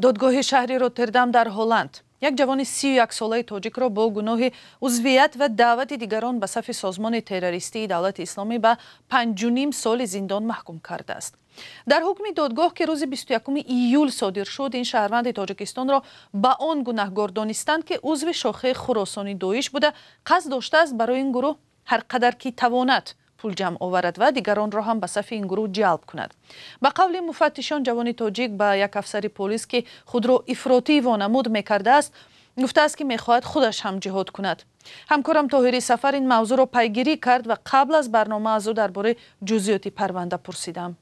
دادگاه شهری روتردام در هلند یک جوان 31 ساله تاجیک را با گناه عضویت و دعوت دیگران به صف سازمان تروریستی دولت اسلامی به 5.5 سال زندان محکوم کرده است. در حکم دادگاه که روز 21 ایول صادر شد، این شهروند تاجیکستان را به آن گناهکار دانستند که عضو شاخه خراسانی داعش بوده، قصد داشته است برای این گروه هر قدر که تواند پول جمع آورد و دیگران را هم به صف این گروه جلب کند. به قول مفتشان، جوان تاجیک به یک افسر پلیس که خود را افراطی وانمود میکرده است گفته است که میخواهد خودش هم جهاد کند. همکارم طاهری سفر این موضوع را پیگیری کرد و قبل از برنامه از او درباره جزئیات پرونده پرسیدم.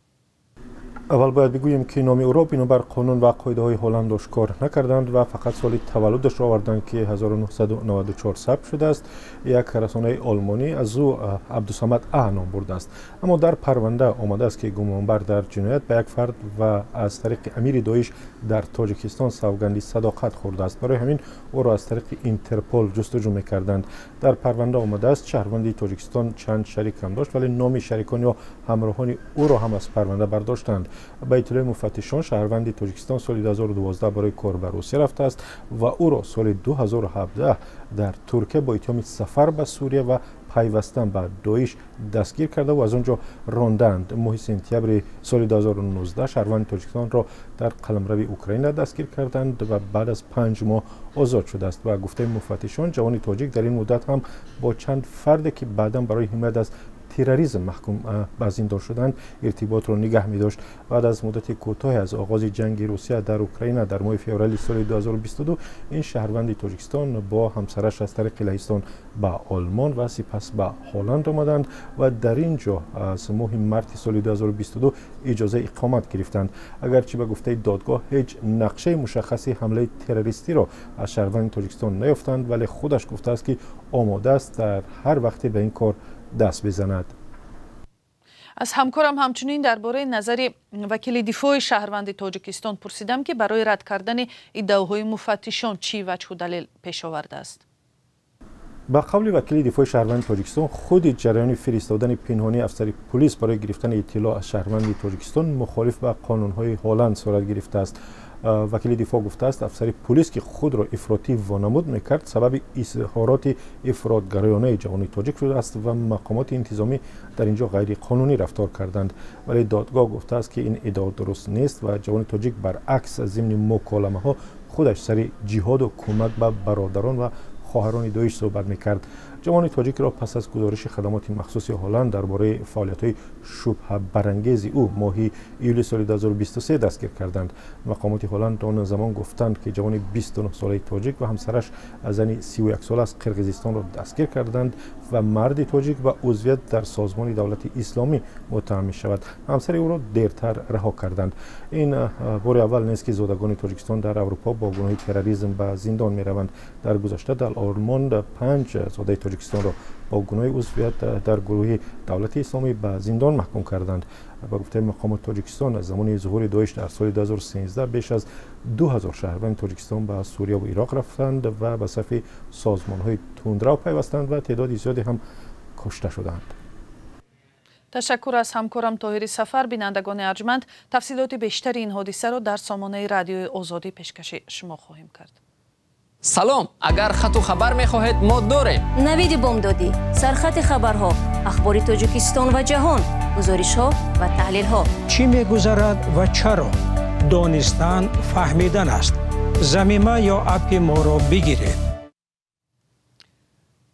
اول باید بگوییم که نام او را بنابر قانون و قاعده‌های هلند آشکار نکردند و فقط سال تولدش را آوردند که 1994 ثبت شده است. یک رسانه آلمانی از او عبدالصمد ا نام برده است، اما در پرونده آمده است که گمانبر در جنایت به یک فرد و از طریق امیر داعش در تاجیکستان سوگند صداقت خورده است. برای همین او را از طریق اینترپل جستجو می‌کردند. در پرونده آمده است شهروند تاجیکستان چند شریک هم داشت، ولی نام شریکان یا همراهان او را هم از پرونده برداشتند. به اطلاع مفتشان، شهروند تاجیکستان سال 2012 برای کار به روسیه رفته است و او را سال 2017 در ترکیه با اتهام سفر به سوریه و پیوستن به داعش دستگیر کرده و از آنجا راندند. ماه سپتامبر سال 2019 شهروند تاجیکستان را در قلمرو اوکراین دستگیر کردند و بعد از 5 ماه آزاد شده است. و گفته مفتشان، جوان تاجیک در این مدت هم با چند فرد که بعدا برای حمایت از تروریسم محکوم به زندان شدند ارتباط را نگه می داشت. بعد از مدت کوتاهی از آغاز جنگ روسیه در اوکراین در ماه فوریه سال 2022 این شهروند تاجیکستان با همسرش از طریق لهستان به آلمان و سپس به هلند آمدند و در اینجا از ماه مارس سال 2022 اجازه اقامت گرفتند. اگرچه به گفته دادگاه هیچ نقشه مشخصی حمله تروریستی را از شهروند تاجیکستان نیافتند، ولی خودش گفته است که آماده است در هر وقتی به این کار دست بزند. از همکارم همچنین درباره نظر وکیل دفاع شهروند تاجیکستان پرسیدم که برای رد کردن ادعاهای مفتشان چی وجه و دلیل پیش آورده است. با قول وکیل دفاع شهروند تاجیکستان، خود جریان فرستادن پنهانی افسر پلیس برای گرفتن اطلاع از شهروند تاجیکستان مخالف با قانون‌های هلند صورت گرفته است. وکیل دفاع گفته است افسر پلیس که خود را افراطی وانمود میکرد سبب اظهارات افراطگرایانه جوان تاجیک شده است و مقامات انتظامی در اینجا غیر قانونی رفتار کردند. ولی دادگاه گفته است که این ادعا درست نیست و جوان تاجیک برعکس ضمن مکالمه ها خودش سر جهاد و کمک به برادران و خواهران داعش صحبت میکرد. جوان تاجیک را پس از گزارش خدمات مخصوص هلند درباره فعالیت‌های شبهه برانگیز او ماه ایول سال 2023 دستگیر کردند. مقامات هلند آن زمان گفتند که جوان 29 ساله تاجیک و همسرش زن 31 ساله از قرقیزستان را دستگیر کردند و مرد تاجیک و عضویت در سازمان دولت اسلامی متهم می شود. همسر او را دیرتر رها کردند. این بار اول نیست که زادگان تاجیکستان در اروپا با گناه تروریسم به زندان می روند. در گذشته در آلمان 5 زاده تاجیکستان را با گناه عضویت در گروه دولت اسلامی به زندان محکوم کردند. با گفته مقامات تاجیکستان از زمان ظهور داعش در سال 2013 بیش از 2000 شهروند تاجیکستان به سوریه و عراق رفتند و به صف سازمان‌های تندرو پیوستند و تعداد زیادی هم کشته شدند. تشکر از همکارم طاهری سفر. بینندگان ارجمند، تفصیلات بیشتر این حادثه را در سامانه رادیوی آزادی پیشکش شما خواهیم کرد. سلام، اگر خط و خبر می‌خواهید ما داریم. نوید بامدادی، سرخط خبرها، اخبار تاجیکستان و جهان، گزارش‌ها و تحلیل‌ها. چی می‌گذرد و چرا؟ دانستن فهمیدن است. ضمیمه یا اپ ما را بگیرید.